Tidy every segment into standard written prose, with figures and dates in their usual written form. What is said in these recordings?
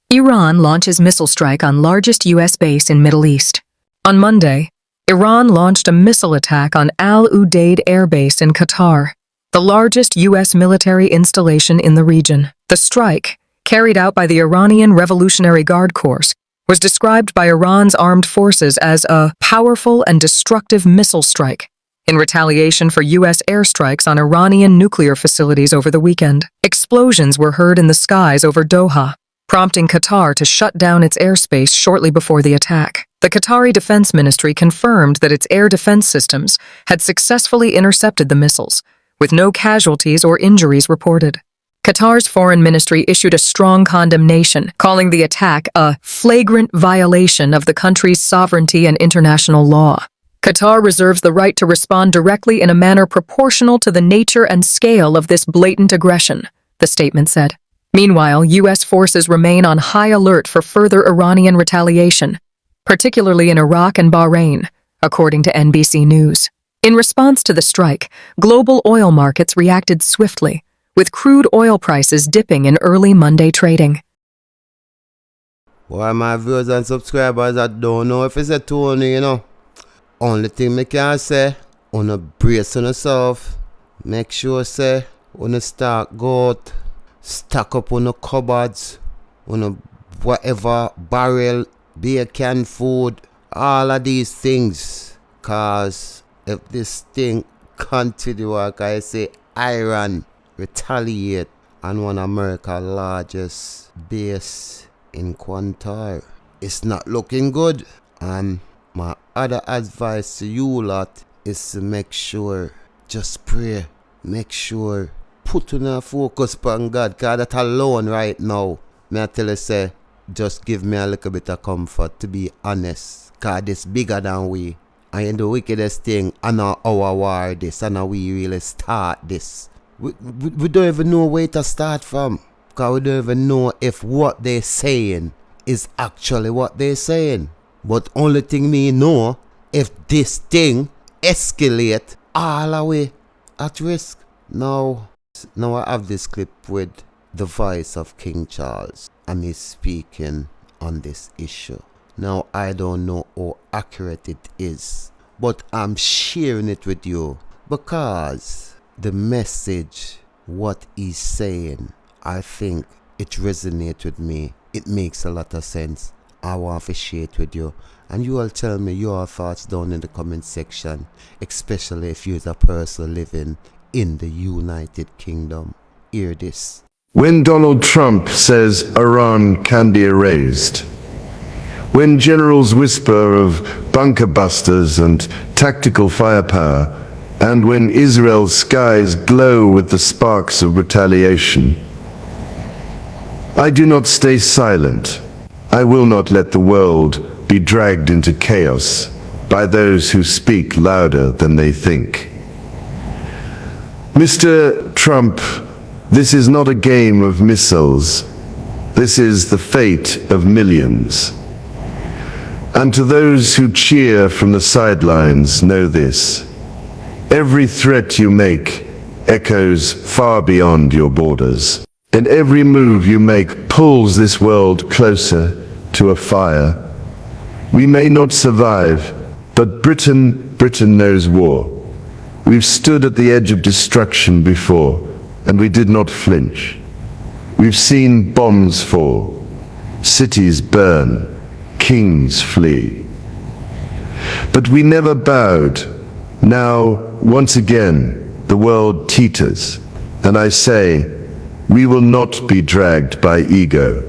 Iran launches missile strike on largest U.S. base in Middle East. On Monday, Iran launched a missile attack on Al Udeid Air Base in Qatar, the largest U.S. military installation in the region. The strike, carried out by the Iranian Revolutionary Guard Corps, was described by Iran's armed forces as a powerful and destructive missile strike, in retaliation for U.S. airstrikes on Iranian nuclear facilities over the weekend. Explosions were heard in the skies over Doha, prompting Qatar to shut down its airspace shortly before the attack. The Qatari Defense Ministry confirmed that its air defense systems had successfully intercepted the missiles, with no casualties or injuries reported. Qatar's foreign ministry issued a strong condemnation, calling the attack a flagrant violation of the country's sovereignty and international law. Qatar reserves the right to respond directly in a manner proportional to the nature and scale of this blatant aggression, the statement said. Meanwhile, U.S. forces remain on high alert for further Iranian retaliation, particularly in Iraq and Bahrain, according to NBC News. In response to the strike, global oil markets reacted swiftly, with crude oil prices dipping in early Monday trading. Well, my viewers and subscribers, I don't know if it's a Tony, Only thing I can say, wanna brace on yourself. Make sure, say, wanna start go out, stack up on the cupboards, on the whatever barrel, beer can food, all of these things. Cause if this thing continue, like I say, Iran retaliate on one of America's largest base in Qatar, it's not looking good. And my other advice to you lot is to make sure, just pray, make sure, put on a focus on God, cause that alone right now, may I tell you say, just give me a little bit of comfort, to be honest, cause this bigger than we. And the wickedest thing, I know our war this, and we really start this. We don't even know where to start from, cause we don't even know if what they're saying is actually what they're saying. But only thing me know, if this thing escalate all the way at risk. Now I have this clip with the voice of King Charles, and he's speaking on this issue. Now I don't know how accurate it is, but I'm sharing it with you because the message, what he's saying, I think it resonates with me. It makes a lot of sense. I want to share it with you, and you all tell me your thoughts down in the comment section, especially if you're a person living in the United Kingdom. Hear this. When Donald Trump says Iran can be erased, when generals whisper of bunker busters and tactical firepower, and when Israel's skies glow with the sparks of retaliation, I do not stay silent. I will not let the world be dragged into chaos by those who speak louder than they think. Mr. Trump, this is not a game of missiles. This is the fate of millions. And to those who cheer from the sidelines, know this. Every threat you make echoes far beyond your borders. And every move you make pulls this world closer to a fire. We may not survive, but Britain knows war. We've stood at the edge of destruction before, and we did not flinch. We've seen bombs fall, cities burn, kings flee. But we never bowed. Now, once again, the world teeters, and I say, we will not be dragged by ego.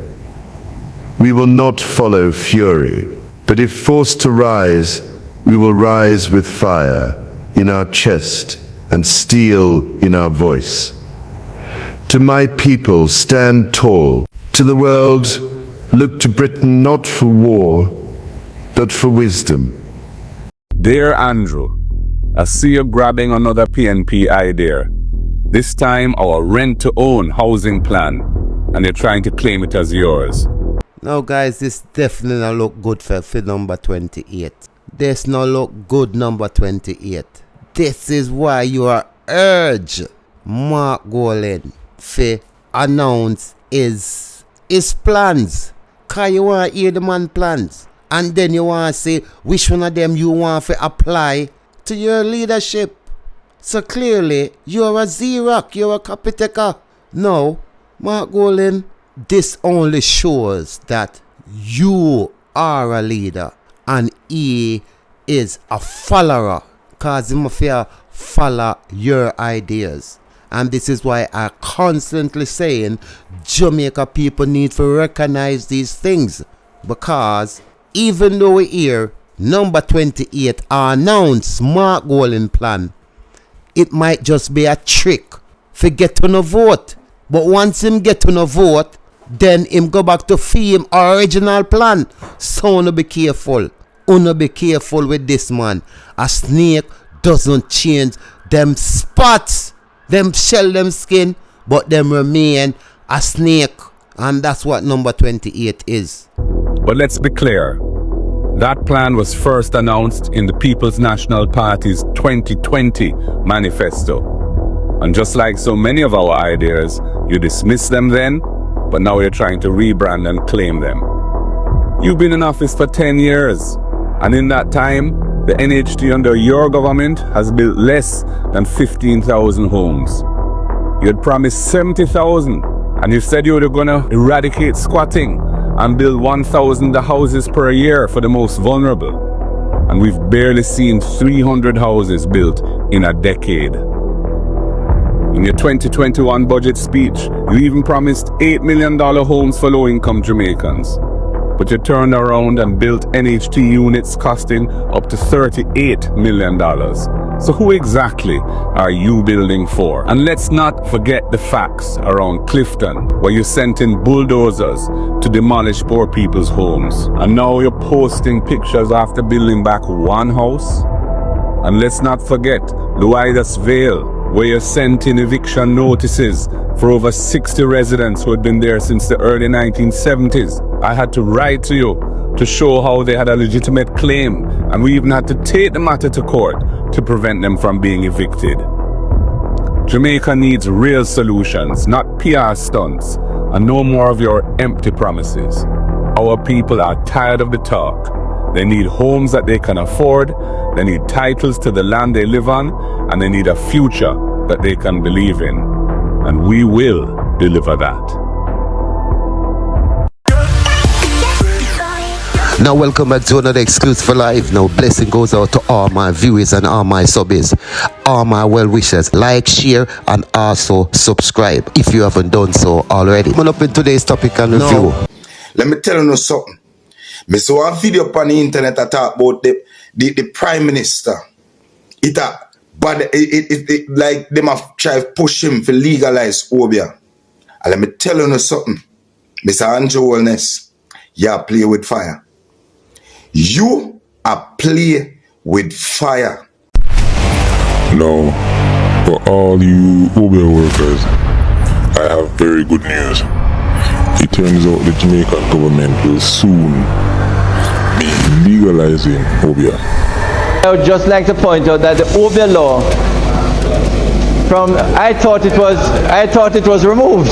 We will not follow fury, but if forced to rise, we will rise with fire in our chest and steel in our voice. To my people, stand tall. To the world, look to Britain not for war, but for wisdom. Dear Andrew, I see you grabbing another PNP idea. This time our rent-to-own housing plan, and you're trying to claim it as yours. Now guys, this definitely not look good for number 28. This not look good number 28. This is why you are urged Mark Golan to announce his plans Because you want to hear the man plans. And then you want to say which one of them you want to apply to your leadership. So clearly, you're a Xerox, you're a copy taker. No, Mark Golden, this only shows that you are a leader and he is a follower. Because he must follow your ideas. And this is why I constantly saying Jamaica people need to recognize these things. Because even though we hear number 28 announced Mark Golden plan, it might just be a trick for get to no vote. But once him get to no vote, then him go back to fee him original plan. So no be careful. Uno be careful with this man. A snake doesn't change them spots. Them shell them skin, but them remain a snake. And that's what number 28 is. But let's be clear. That plan was first announced in the People's National Party's 2020 manifesto. And just like so many of our ideas, you dismissed them then, but now you're trying to rebrand and claim them. You've been in office for 10 years, and in that time, the NHT under your government has built less than 15,000 homes. You had promised 70,000, and you said you were going to eradicate squatting and build 1,000 houses per year for the most vulnerable. And we've barely seen 300 houses built in a decade. In your 2021 budget speech, you even promised $8 million homes for low-income Jamaicans. But you turned around and built NHT units costing up to $38 million. So who exactly are you building for? And let's not forget the facts around Clifton, where you sent in bulldozers to demolish poor people's homes. And now you're posting pictures after building back one house. And let's not forget Luidas Vale, where you sent in eviction notices for over 60 residents who had been there since the early 1970s. I had to write to you to show how they had a legitimate claim, and we even had to take the matter to court to prevent them from being evicted. Jamaica needs real solutions, not PR stunts, and no more of your empty promises. Our people are tired of the talk. They need homes that they can afford, they need titles to the land they live on, and they need a future that they can believe in. And we will deliver that. Now welcome back to another Exclusive for Life. Now blessing goes out to all my viewers and all my subbies, all my well-wishers. Like, share and also subscribe if you haven't done so already. Coming up in today's topic and review. Let me tell you something. I saw a video on the internet that talk about the Prime Minister. But it like them have tried to push him for legalize OBEAH. And let me tell you something. Mr. Andrew Holness, you play with fire. You are play with fire. Now, for all you OBEAH workers, I have very good news. It turns out the Jamaican government will soon be legalizing OBEAH. I would just like to point out that the OBEAH law, I thought it was removed.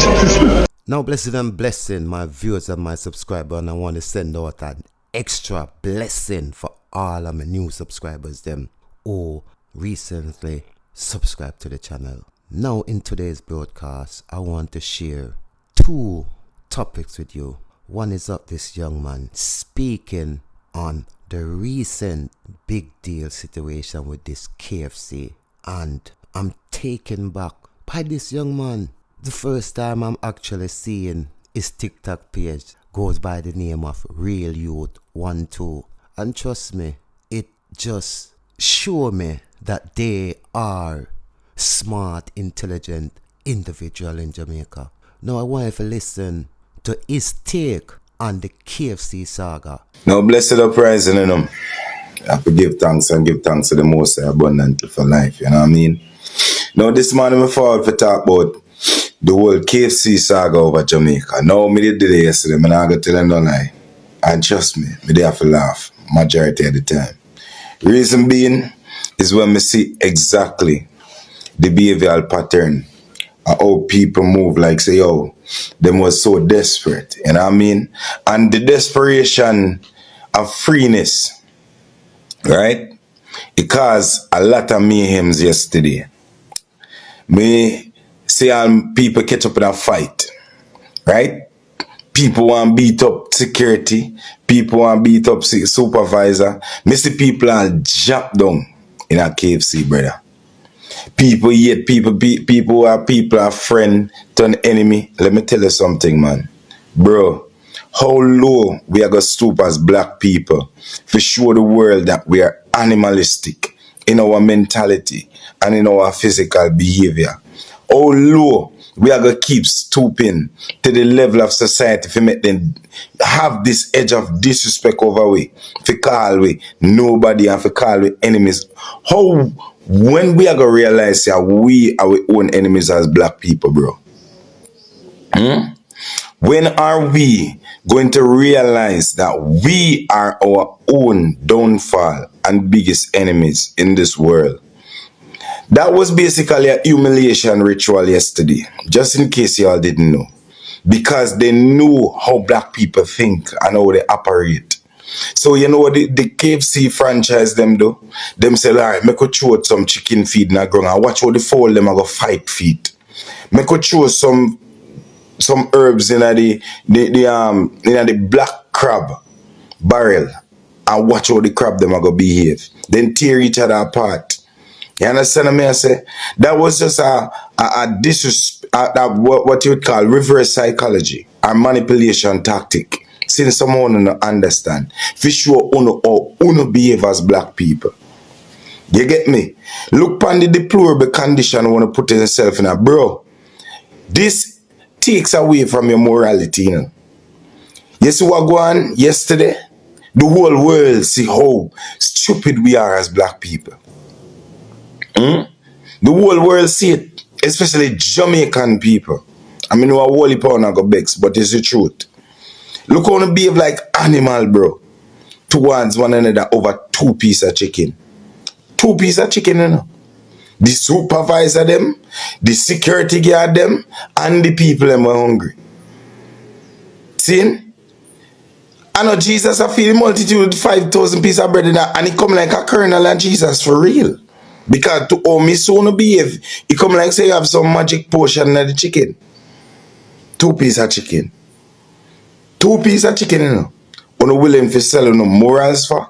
Now blessing my viewers and my subscribers, and I want to send out an extra blessing for all of my new subscribers them who recently subscribed to the channel. Now in today's broadcast, I want to share two topics with you. One is of this young man speaking on the recent big deal situation with this KFC, and I'm taken back by this young man. The first time I'm actually seeing his TikTok page goes by the name of Real Youth 12, and trust me, it just show me that they are smart, intelligent individual in Jamaica. Now I want you to listen to his take on the KFC saga. Now blessed uprising in them. I have to give thanks and give thanks to the Most High abundantly for life, you know what I mean? Now this morning I forward to talk about the whole KFC saga over Jamaica. Now me did it yesterday, I'm not going to tell them no lie. And trust me, me have to laugh majority of the time. Reason being is when me see exactly the behavioral pattern How people move, like say, yo, them was so desperate, you know what I mean? And the desperation of freeness, right? It caused a lot of mayhems yesterday. Me see people catch up in a fight, right? People want to beat up security. People want to beat up supervisor. Me see people are jump down in a KFC, brother. People hate people are friend to an enemy. Let me tell you something, man. Bro, how low we are going to stoop as black people to show the world that we are animalistic in our mentality and in our physical behavior. How low we are going to keep stooping to the level of society to make them have this edge of disrespect over we, to call we nobody and to call we enemies. How, when we are going to realize that we are our own enemies as black people, bro? When are we going to realize that we are our own downfall and biggest enemies in this world? That was basically a humiliation ritual yesterday, just in case y'all didn't know. Because they knew how black people think and how they operate. So you know what the KFC franchise them do? Them say, all right, make a throw some chicken feed in the ground and watch how the fowl them are go fight feet. Make a throw some herbs in the black crab barrel and watch how the crab them are go behave. Then tear each other apart. You understand what I say? That was just a what you would call reverse psychology or manipulation tactic. Since someone don't understand, for sure, uno behave as black people. You get me? Look upon the deplorable condition want to put yourself in a bro. This takes away from your morality, you know. You see what go on yesterday? The whole world see how stupid we are as black people. The whole world see it, especially Jamaican people. I mean, a whole heap on go begs, but it's the truth. Look how they behave like animal, bro, towards one another over 2 pieces of chicken. 2 pieces of chicken, you know. The supervisor them, the security guard them, and the people them are hungry. See? I know Jesus I feed the multitude with 5,000 pieces of bread in that, and he come like a colonel of Jesus for real. Because to all me soon behave, he come like say you have some magic potion of the chicken. 2 pieces of chicken. 2 pieces of chicken, you know. You're not willing to sell no morals for,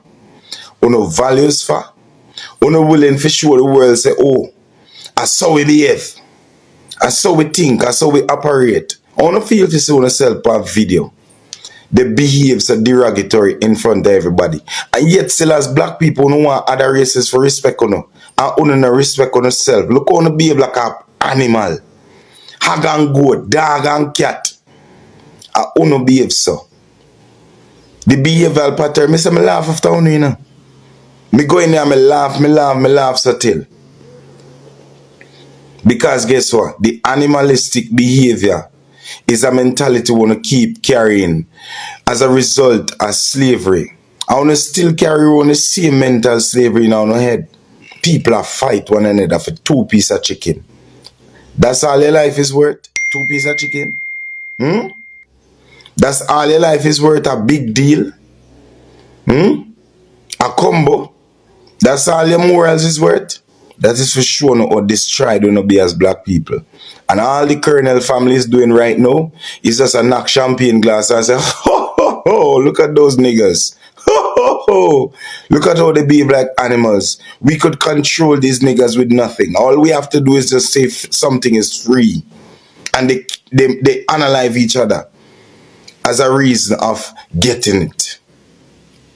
you're no values for, you're not willing to show the world say, oh, I saw we behave, I saw we think, I saw we operate. I want to feel to see yourself on video. They behave so derogatory in front of everybody. And yet still as black people who want other races for respect on you. And you no respect on yourself. Look how you behave like an animal. Hog and goat, dog and cat. And you behave so. The behavioral pattern, I say I laugh after you know. Me go in there, me laugh so till. Because guess what? The animalistic behavior is a mentality we want to keep carrying as a result of slavery. I want to still carry on the same mental slavery in our head. People are fight one another for 2 pieces of chicken. That's all your life is worth? 2 pieces of chicken? That's all your life is worth? A big deal? A combo? That's all your morals is worth? That is for sure no, or destroyed when be as black people. And all the Colonel family is doing right now is just a knock champagne glass and say, ho, ho, ho, look at those niggas. Ho, ho, ho. Look at how they behave like animals. We could control these niggas with nothing. All we have to do is just say something is free. And they analyze each other as a reason of getting it.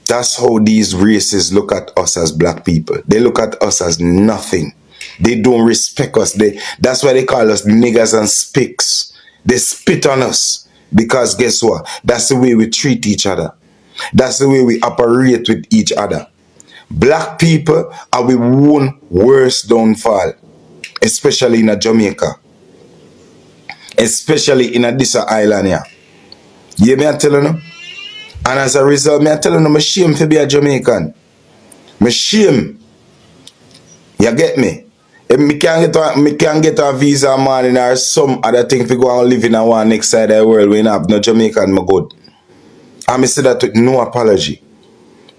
That's how these races look at us as black people. They look at us as nothing. They don't respect us. That's why they call us niggers and spicks. They spit on us. Because guess what? That's the way we treat each other. That's the way we operate with each other. Black people are we own worst downfall. Especially in Jamaica. Especially in this island here. You hear me I telling you? And as a result, me I telling you, I'm ashamed to be a Jamaican. I'm ashamed. You get me? If me can get a visa, man, or some other thing to go and live in a one next side of the world when I have no Jamaican, me good. And me say that with no apology.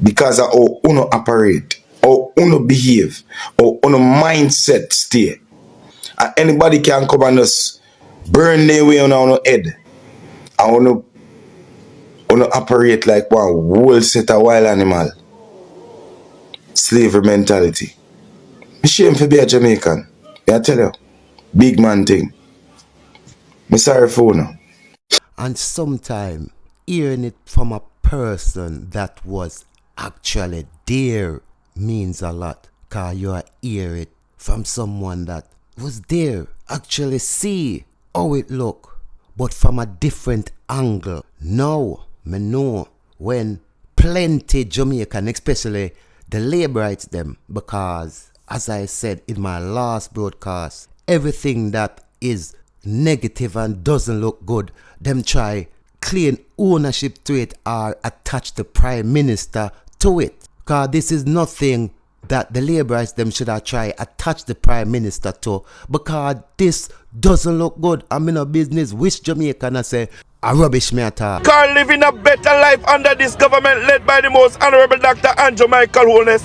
Because of how uno operate, how uno behave, how uno mindset stay. And anybody can come and us burn their way on our head. And uno operate like one whole set of wild animal. Slavery mentality. Me shame for be a Jamaican. I tell you. Big man thing. Me sorry for uno. And sometimes hearing it from a person that was actually there means a lot. Cause you hear it from someone that was there, actually see how it look, but from a different angle. Now, me know when plenty Jamaican, especially the laborites them, because as I said in my last broadcast, everything that is negative and doesn't look good, them try claim ownership to it or attach the prime minister to it. Because this is nothing that the laborites them should have tried attach the prime minister to, because this doesn't look good. I'm in a business which Jamaican I say a rubbish me at all. Can't live in a better life under this government led by the most honorable Dr. Andrew Michael Holness.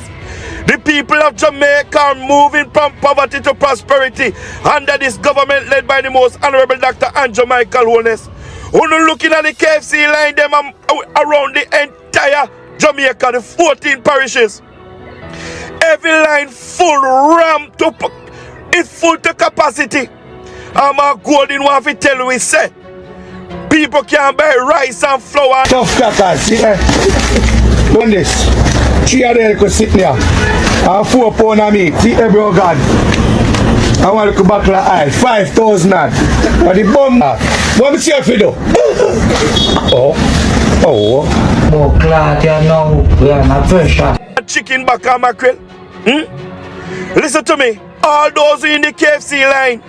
The people of Jamaica are moving from poverty to prosperity under this government led by the most honorable Dr. Andrew Michael Holness. When you looking at the KFC line, them around the entire Jamaica, the 14 parishes. Every line full, rammed to, it's full to capacity. I'm a golden one to tell you, we say, people can buy rice and flour. Tough crackers, yeah. Done this. 3 of them could sit there. And 4 pounds of meat. See, bro, God. I want to go back to the aisle. 5,000 odd. But the bum, what me see if you do? Oh. Oh, glad you know we are not pressure. Chicken back and mackerel. Listen to me. All those in the KFC line,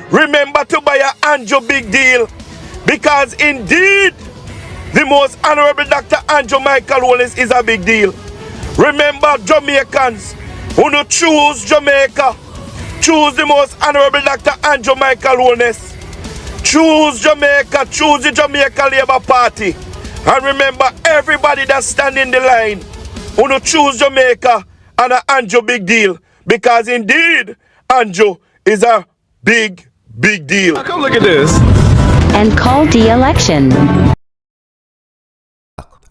remember to buy a Andrew big deal. Because indeed, the most honorable Dr. Andrew Michael Holness is a big deal. Remember, Jamaicans, who no choose Jamaica, choose the most honorable Dr. Andrew Michael Holness. Choose Jamaica, choose the Jamaica Labour Party. And remember, everybody that's standing in the line, who no choose Jamaica and a Andrew big deal. Because indeed, Andrew is a big, big deal. Come look at this. And call the election.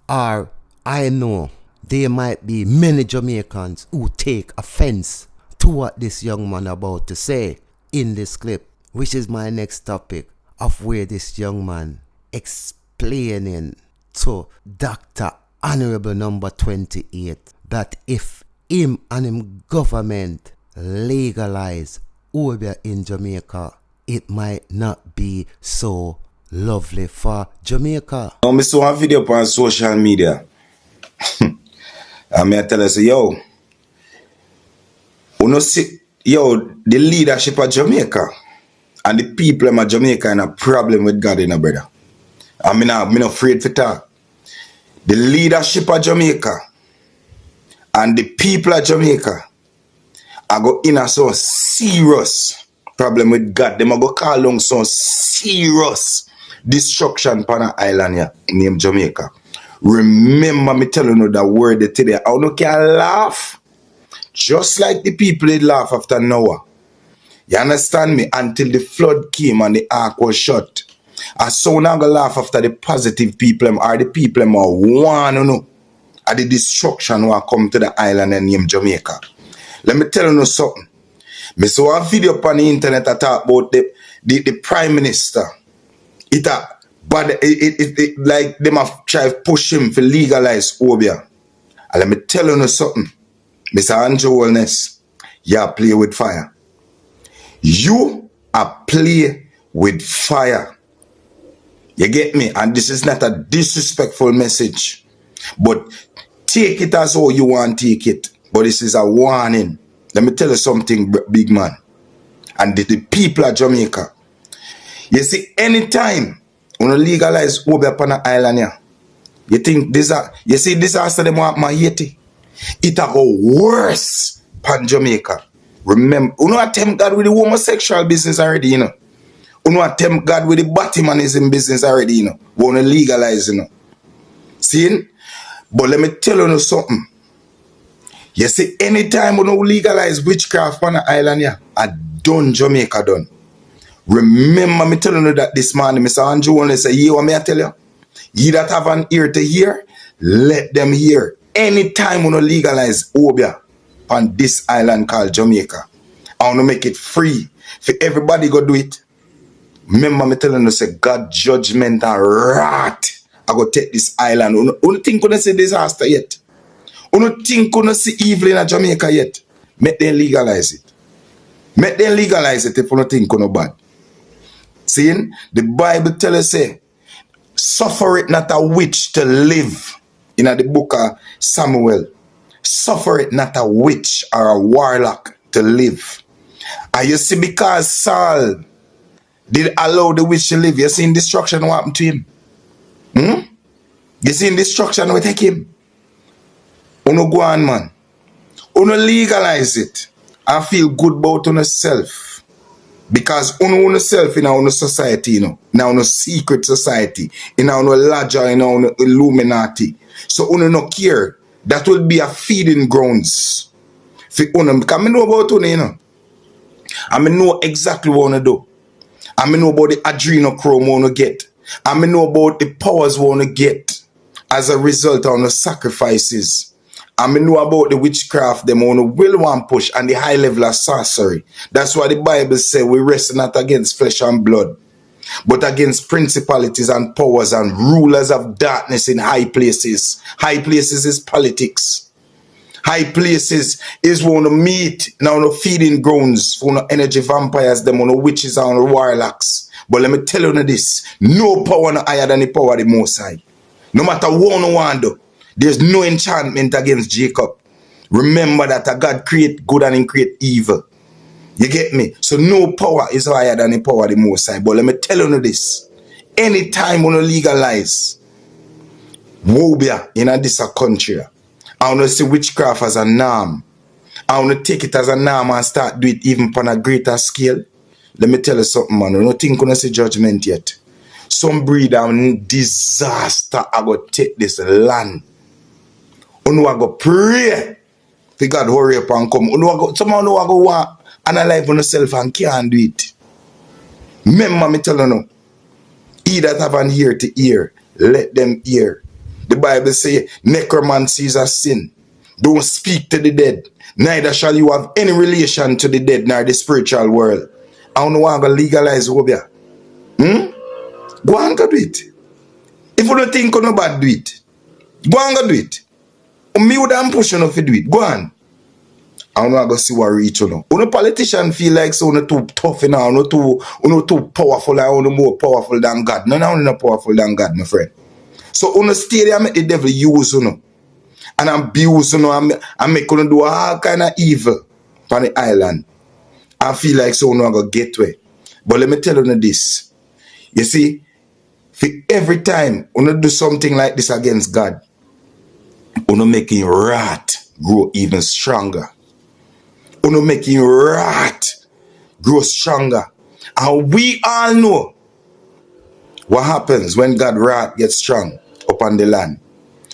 Or I know there might be many Jamaicans who take offense to what this young man about to say in this clip, which is my next topic of where this young man explaining to Dr. Honorable number 28 that if him and him government legalize OBEAH in Jamaica, it might not be so lovely for Jamaica. Now, I saw a video on social media. And I tell us, yo, the leadership of Jamaica and the people of Jamaica in a problem with God, brother. I'm not afraid to talk. The leadership of Jamaica and the people of Jamaica are go in a so serious problem with God. Them are go call on some serious destruction upon an island here named Jamaica. Remember me telling you that word today. I don't can laugh. Just like the people did laugh after Noah. You understand me? Until the flood came and the ark was shut. I so now go laugh after the positive people or the people who want to know at the destruction who come to the island and named Jamaica. Let me tell you something. I saw a video on the internet that talk about the prime minister. It like them have tried to push him for legalize OBEAH. And let me tell you something. Mr. Andrew Holness, you play with fire. You are play with fire. You get me? And this is not a disrespectful message. But take it as how you want to take it. But this is a warning. Let me tell you something, big man. And the people of Jamaica. You see, anytime when you legalize OBEAH upon an island here, you think you see disaster them want my Haiti. It a go worse upon Jamaica. Remember, you know attempt God with the homosexual business already, you know. You know attempt God with the Batmanism business already, you know. We want to legalize, you know. See? But let me tell you something. You see, anytime we don't legalize witchcraft on the island, yeah, I done Jamaica done. Remember me telling you that this morning, Mr. Andrew only say, you what me I tell you? Ye that have an ear to hear, let them hear. Anytime we don't legalize OBEAH on this island called Jamaica, I want to make it free for everybody go do it. Remember me telling you, say, God judgment and wrath. I go take this island. You think gonna see disaster yet? You think gonna see evil in Jamaica yet? Make them legalize it. Make them legalize it if you don't think gonna bad. Seeing the Bible tell us say, suffer it not a witch to live. In the book of Samuel, suffer it not a witch or a warlock to live. And you see, because Saul did allow the witch to live, you see destruction what happened to him. You see destruction will take him. Uno go on, man. Uno legalize it and feel good about yourself. Because uno self in our society, you know, in our secret society, in our ladger, in our Illuminati. So uno no care. That will be a feeding grounds for uno. Because I know about uno, you know. I know exactly what uno do. I know about the adrenochrome uno get. I know about the powers we want to get as a result of the sacrifices. I know about the witchcraft them on the will one push and the high level of sorcery. That's why the Bible says we wrestle not against flesh and blood, but against principalities and powers and rulers of darkness in high places. High places is politics. High places is one to meet now no feeding grounds for no energy vampires, them on the witches and the warlocks. But let me tell you this, no power no higher than the power of the Most High. No matter what no one do, there's no enchantment against Jacob. Remember that a God create good and he create evil. You get me? So no power is higher than the power of the Most High. But let me tell you this, anytime we legalize OBEAH in this country, I want to see witchcraft as a norm. I want to take it as a norm and start do it even on a greater scale. Let me tell you something, man. I don't think we're going to see judgment yet. Some breed and disaster I go take this land. You I go pray for God hurry up and come. Someone I go want analyze on yourself and can't do it. Remember me telling you, he that have an ear to hear, let them hear. The Bible say necromancy is a sin. Don't speak to the dead. Neither shall you have any relation to the dead nor the spiritual world. I don't want to legalize OBEAH. Go and go do it. If you don't think you're bad, do it. Go and go do it. Me would have pushed you to do it. Go on. I don't want to see what reach you now. When a politician feel like so not too tough now, not too powerful, and more powerful than God. No, not powerful than God, my friend. So on the stadium, make the devil use you and abuse you and make you do all kind of evil on the island. I feel like so no go get way. But let me tell you this. You see, for every time you do something like this against God, you making wrath grow even stronger. You making wrath grow stronger. And we all know what happens when God's wrath gets strong upon the land.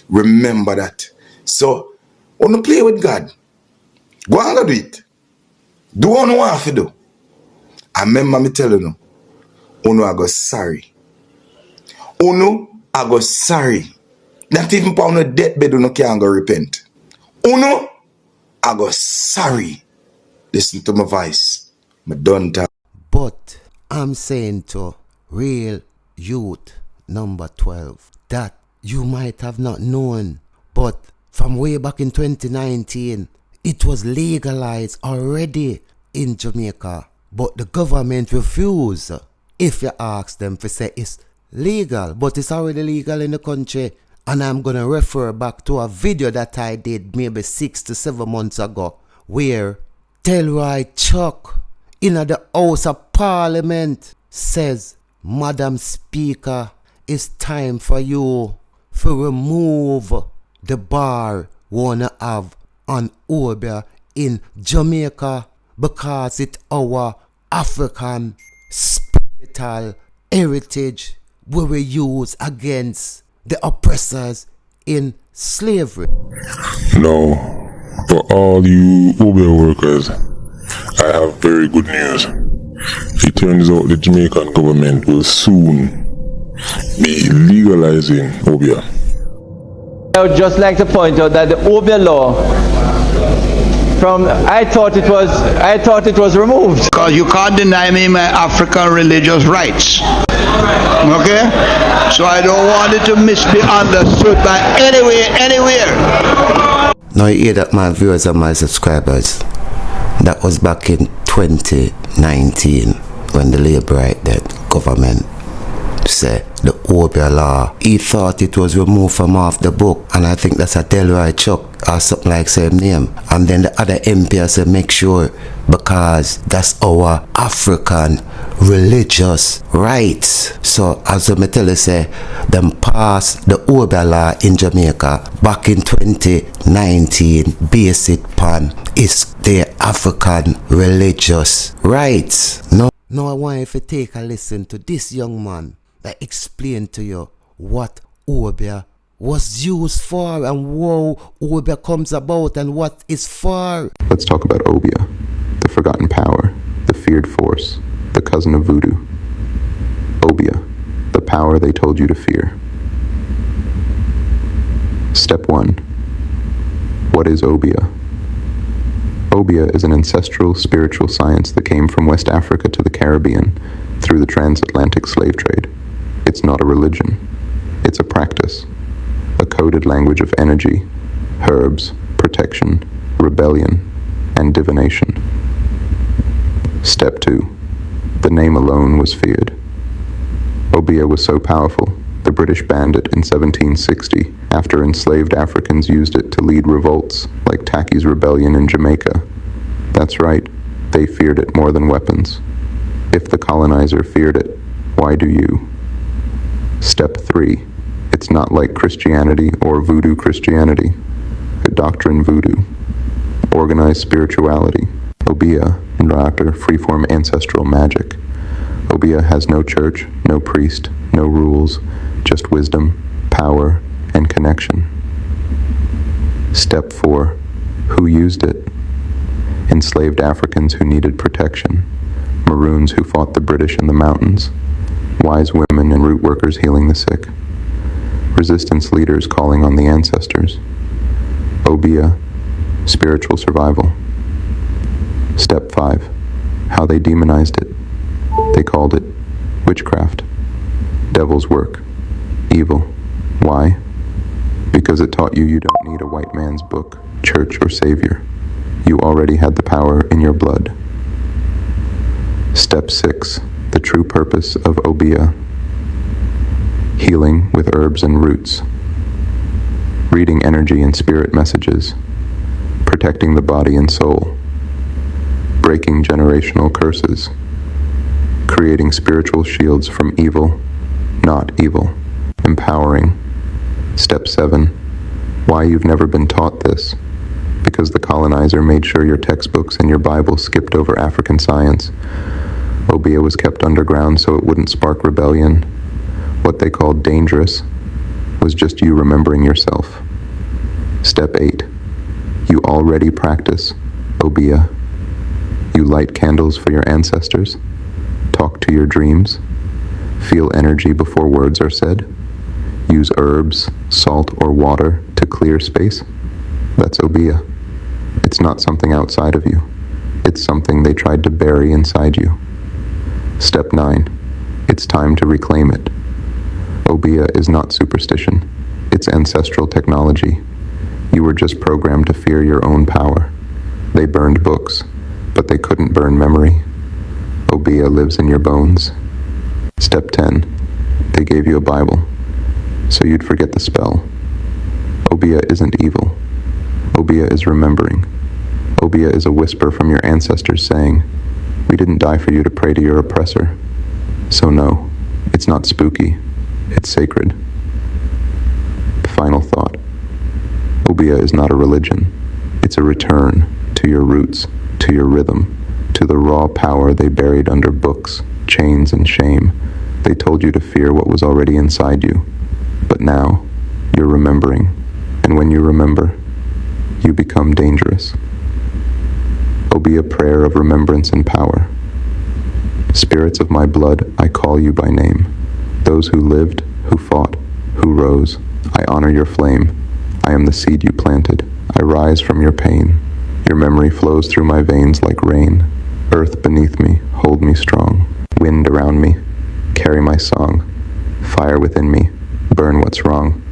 Remember that. So, you play with God. Go and do it. Do what you want to do. I remember me telling you, Uno I go sorry. Uno I go sorry. Not even for a deathbed you can't go repent. Uno I go sorry. Listen to my voice. I done talk. But I'm saying to real youth number 12 that you might have not known, but from way back in 2019, it was legalized already in Jamaica. But the government refused. If you ask them to say it's legal, but it's already legal in the country. And I'm going to refer back to a video that I did maybe 6 to 7 months ago, where Delroy Chuck in the House of Parliament says, Madam Speaker, it's time for you to remove the bar wanna have on OBEAH in Jamaica, because it's our African spiritual heritage where we use against the oppressors in slavery. Now, for all you OBEAH workers, I have very good news. It turns out the Jamaican government will soon be legalizing OBEAH. I would just like to point out that the OBEAH law, I thought it was removed. Because you can't deny me my African religious rights. Okay? So I don't want it to be understood by anywhere. Now you hear that, my viewers and my subscribers. That was back in 2019 when the Labour government said the OBEAH law. He thought it was removed from off the book, and I think that's a Delroy Chuck or something like same name. And then the other MP said make sure, because that's our African religious rights. So as I tell you, say them passed the OBEAH law in Jamaica back in 2019, based it upon is their African religious rights. Now I want you to take a listen to this young man that explained to you what OBEAH was used for and how OBEAH comes about and what it's for. Let's talk about OBEAH, the forgotten power, the feared force, the cousin of voodoo. OBEAH, the power they told you to fear. Step 1. What is OBEAH? OBEAH is an ancestral spiritual science that came from West Africa to the Caribbean through the transatlantic slave trade. It's not a religion. It's a practice. A coded language of energy, herbs, protection, rebellion, and divination. Step 2. The name alone was feared. OBEAH was so powerful, the British banned it in 1760 after enslaved Africans used it to lead revolts like Tacky's Rebellion in Jamaica. That's right, they feared it more than weapons. If the colonizer feared it, why do you? Step 3. It's not like Christianity or voodoo Christianity. The doctrine voodoo. Organized spirituality. OBEAH, and after freeform ancestral magic. OBEAH has no church, no priest, no rules, just wisdom, power, and connection. Step 4. Who used it? Enslaved Africans who needed protection. Maroons who fought the British in the mountains. Wise women and root workers healing the sick. Resistance leaders calling on the ancestors. OBEAH, spiritual survival. Step 5. How they demonized it. They called it witchcraft, devil's work, evil. Why? Because it taught you don't need a white man's book, church, or savior. You already had the power in your blood. Step 6. The true purpose of OBEAH. Healing with herbs and roots. Reading energy and spirit messages. Protecting the body and soul. Breaking generational curses. Creating spiritual shields from evil, not evil. Empowering. Step 7. Why you've never been taught this. Because the colonizer made sure your textbooks and your Bible skipped over African science. OBEAH was kept underground so it wouldn't spark rebellion. What they called dangerous was just you remembering yourself. Step 8. You already practice OBEAH. You light candles for your ancestors. Talk to your dreams. Feel energy before words are said. Use herbs, salt, or water to clear space. That's OBEAH. It's not something outside of you. It's something they tried to bury inside you. Step 9. It's time to reclaim it. OBEAH is not superstition. It's ancestral technology. You were just programmed to fear your own power. They burned books, but they couldn't burn memory. OBEAH lives in your bones. Step 10. They gave you a Bible, so you'd forget the spell. OBEAH isn't evil. OBEAH is remembering. OBEAH is a whisper from your ancestors saying, "We didn't die for you to pray to your oppressor." So no, it's not spooky. It's sacred. Final thought. OBEAH is not a religion. It's a return to your roots, to your rhythm, to the raw power they buried under books, chains, and shame. They told you to fear what was already inside you. But now, you're remembering. And when you remember, you become dangerous. OBEAH prayer of remembrance and power. Spirits of my blood, I call you by name. Those who lived, who fought, who rose, I honor your flame. I am the seed you planted. I rise from your pain. Your memory flows through my veins like rain. Earth beneath me, hold me strong. Wind around me, carry my song. Fire within me, burn what's wrong.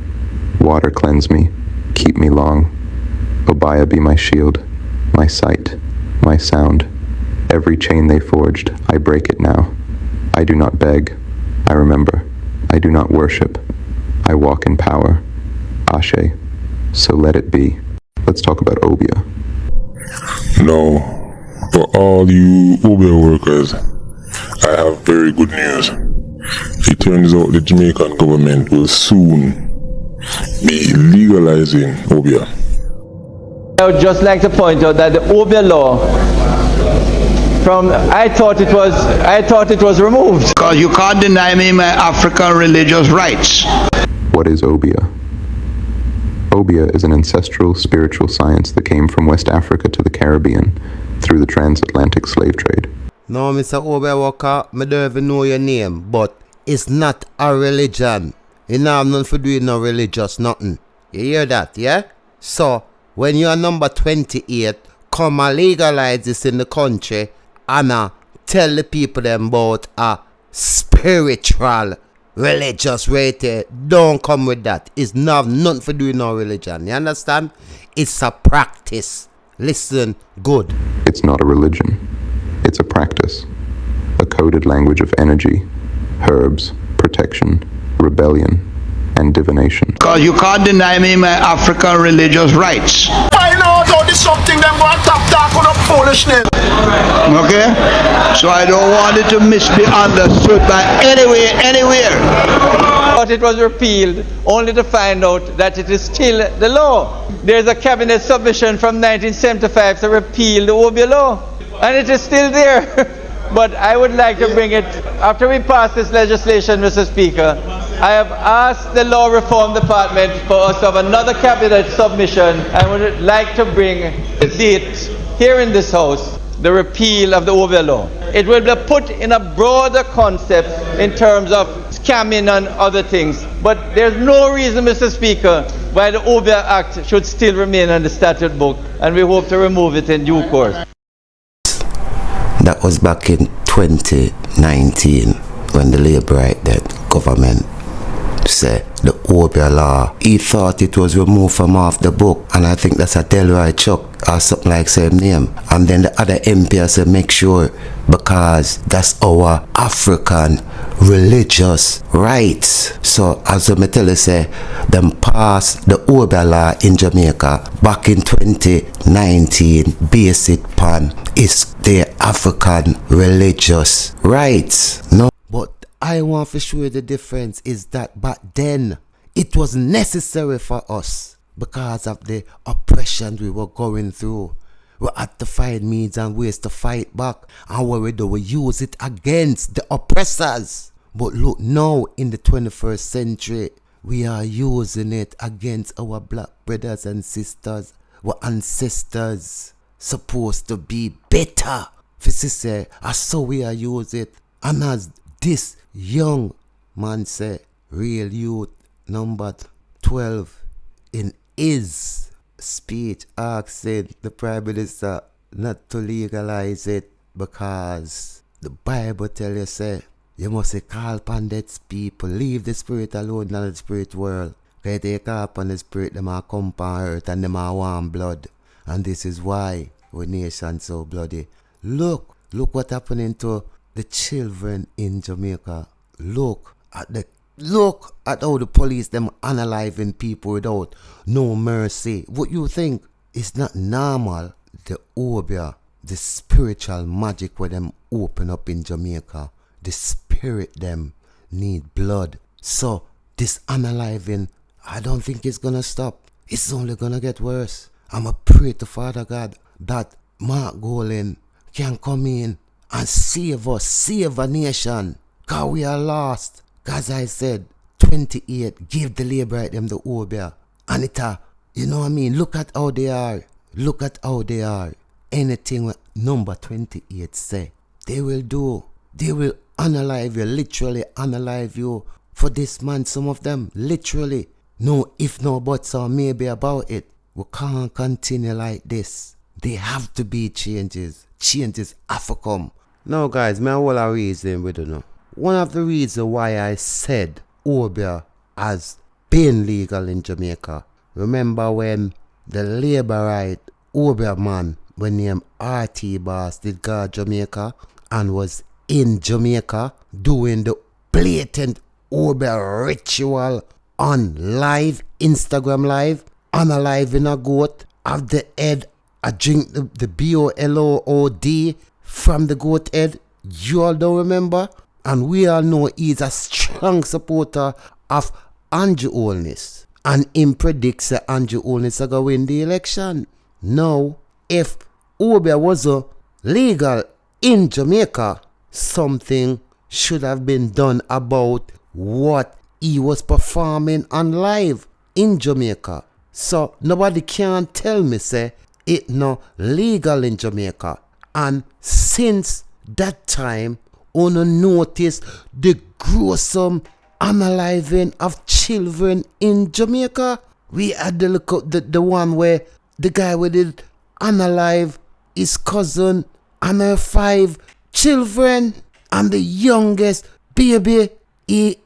Water cleanse me, keep me long. OBEAH be my shield, my sight, my sound. Every chain they forged, I break it now. I do not beg, I remember. I do not worship, I walk in power. Ashe, so let it be. Let's talk about OBEAH. Now, for all you OBEAH workers, I have very good news. It turns out the Jamaican government will soon be legalizing OBEAH. I would just like to point out that the OBEAH law, I thought it was removed. Because you can't deny me my African religious rights. What is OBEAH? OBEAH is an ancestral spiritual science that came from West Africa to the Caribbean through the transatlantic slave trade. No, Mr. OBEAH worker, I don't even know your name, but it's not a religion. You know I'm not for doing no religious nothing. You hear that, yeah? So, when you are number 28, come and legalize this in the country and tell the people them about a spiritual religious rated. Don't come with that. It's not nothing for doing no religion. You understand? It's a practice. Listen good. It's not a religion. It's a practice. A coded language of energy, herbs, protection, rebellion, and divination. Because you can't deny me my African religious rights. Find out how this something them go and talk on up foolishness. Okay? So I don't want it to be understood by anywhere. But it was repealed only to find out that it is still the law. There's a cabinet submission from 1975 to repeal the OBEAH law, and it is still there. But I would like to bring it, after we pass this legislation, Mr. Speaker, I have asked the Law Reform Department for us to have another cabinet submission. I would like to bring it here in this House, the repeal of the OBEAH law. It will be put in a broader concept in terms of scamming and other things. But there's no reason, Mr. Speaker, why the OBEAH Act should still remain on the statute book, and we hope to remove it in due course. That was back in 2019 when the Labourite government said the OBEAH law, he thought it was removed from off the book, and I think that's a Delroy Chuck or something like same name. And then the other MP said make sure, because that's our African religious rights. So as I tell you, say them passed the OBEAH law in Jamaica back in 2019, based it upon is their African religious rights. No, but I want to show you the difference is that back then it was necessary for us because of the oppression we were going through. We had to find means and ways to fight back, and what we do, we use it against the oppressors. But look, now in the 21st century, we are using it against our black brothers and sisters. Our ancestors supposed to be better. Say, as so we are using it. And as this young man say, real youth number 12 in his speech asking the Prime Minister not to legalize it because the Bible tell you say you must call upon dead people, leave the spirit alone in the spirit world. Because they call upon the spirit, them are come upon earth and them are warm blood. And this is why our nation so bloody. Look what happening to the children in Jamaica. Look at how the police them unaliving people without no mercy. What you think is not normal? The OBEAH, the spiritual magic where them open up in Jamaica, the spirit them need blood. So this unaliving, I don't think it's gonna stop. It's only gonna get worse. I'ma pray to Father God that Mark Golin can come in and save us, save a nation. Because we are lost. As I said, 28, give the labor right them the OBEAH. And you know what I mean? Look at how they are. Look at how they are. Anything what number 28 say, they will do. They will unalive you, literally unalive you for this man. Some of them, literally. No if, no buts, or maybe about it. We can't continue like this. There have to be changes. Changes have to come. Now guys, my whole reason we don't know. One of the reasons why I said OBEAH has been legal in Jamaica. Remember when the labor right OBEAH man, when named RT Boss, did go to Jamaica and was in Jamaica doing the blatant OBEAH ritual on live, Instagram live, unaliving a goat, have the head, I drink the BOLOOD from the goat head. You all don't remember? And we all know he's a strong supporter of Andrew Holness. And him predicts that Andrew Holness is going to win the election. Now, if OBEAH was legal in Jamaica, something should have been done about what he was performing on live in Jamaica. So nobody can tell me say it not legal in Jamaica. And since that time, on notice the gruesome unaliving of children in Jamaica. We had to look up the one where the guy with it unalive his cousin and her 5 children, and the youngest baby he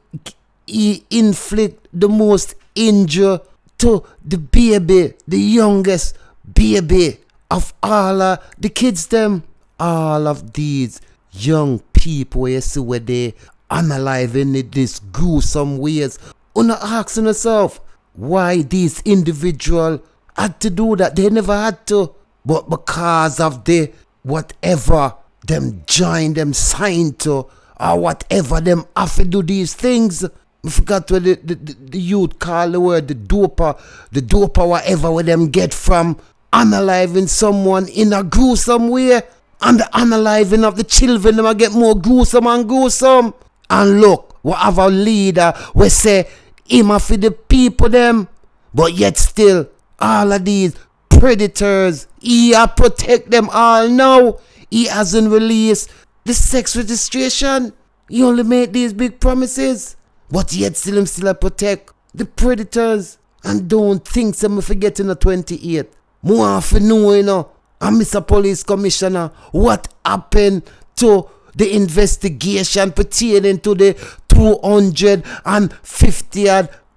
inflict the most injury to the baby, the youngest baby of all of the kids them. All of these young people you see where they unaliving in this gruesome ways. Una asking yourself why these individuals had to do that. They never had to, but because of the whatever them join them signed to, or whatever them have to do these things. I forgot what the youth call the word, the doper whatever where them get from unaliving someone in a gruesome way. And the unaliving of the children, them get more gruesome and gruesome. And look, we have a leader we say him for the people them, but yet still all of these predators, he protect them all now. He hasn't released the sex registration. He only made these big promises, but yet still him still protect the predators. And don't think some forgetting the 28. More often know, you know. And Mr. Police Commissioner, what happened to the investigation pertaining to the 250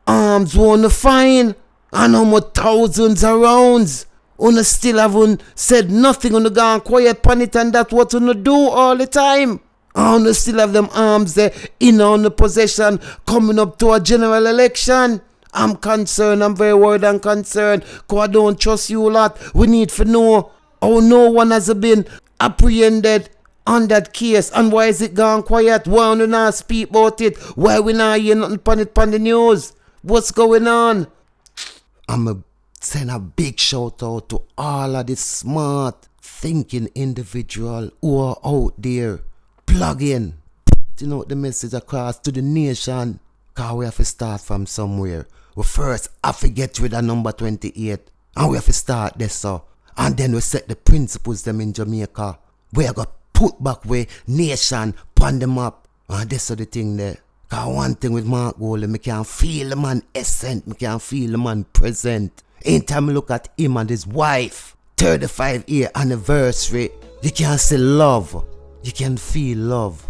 arms won fine? And how much thousands of rounds? Una still haven't said nothing, una gone quiet on it, and that's what una do all the time. And una still have them arms there in on the possession coming up to a general election. I'm concerned, I'm very worried and concerned, because I don't trust you lot. We need to know how no one has been apprehended on that case, and why is it gone quiet? Why we not speak about it? Why we not hear nothing on the news? What's going on? I'm send a big shout out to all of the smart thinking individual who are out there plugging, putting out the message across to the nation, because we have to start from somewhere. We first have to get rid of number 28, and we have to start this so. And then we set the principles them in Jamaica. We are going to put back where nation pan them up. And that's the thing there. Because one thing with Mark Golden, I can feel the man essence, I can feel the man present. Anytime I look at him and his wife, 35-year anniversary, you can see love. You can feel love.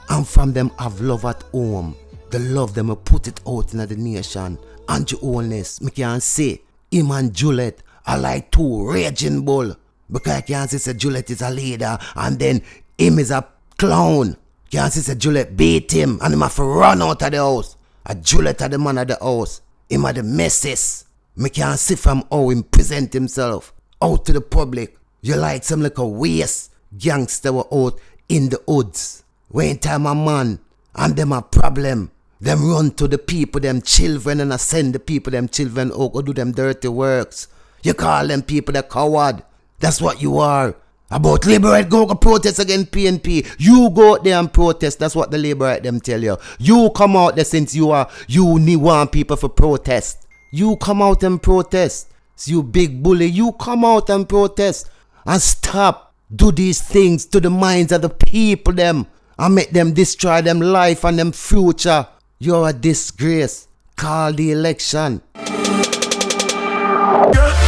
And from them have love at home. The love them, I put it out in the nation. Andrew Holness, I can see him and Juliet are like 2 raging bull. Because I can't say Juliet is a leader and then him is a clown. Can't say Juliet beat him and him have to run out of the house. A Juliet are the man of the house. Him are the messes. Me can't see from how him present himself out to the public. You like some like a waste gangster were out in the hoods. When time a man and them a problem, them run to the people, them children, and I send the people, them children out go do them dirty works. You call them people the coward. That's what you are. About Labour right go protest against PNP. You go out there and protest. That's what the Labour right them tell you. You come out there since you need want people for protest. You come out and protest. So you big bully, you come out and protest. And stop. Do these things to the minds of the people them. And make them destroy them life and them future. You're a disgrace. Call the election. Yeah.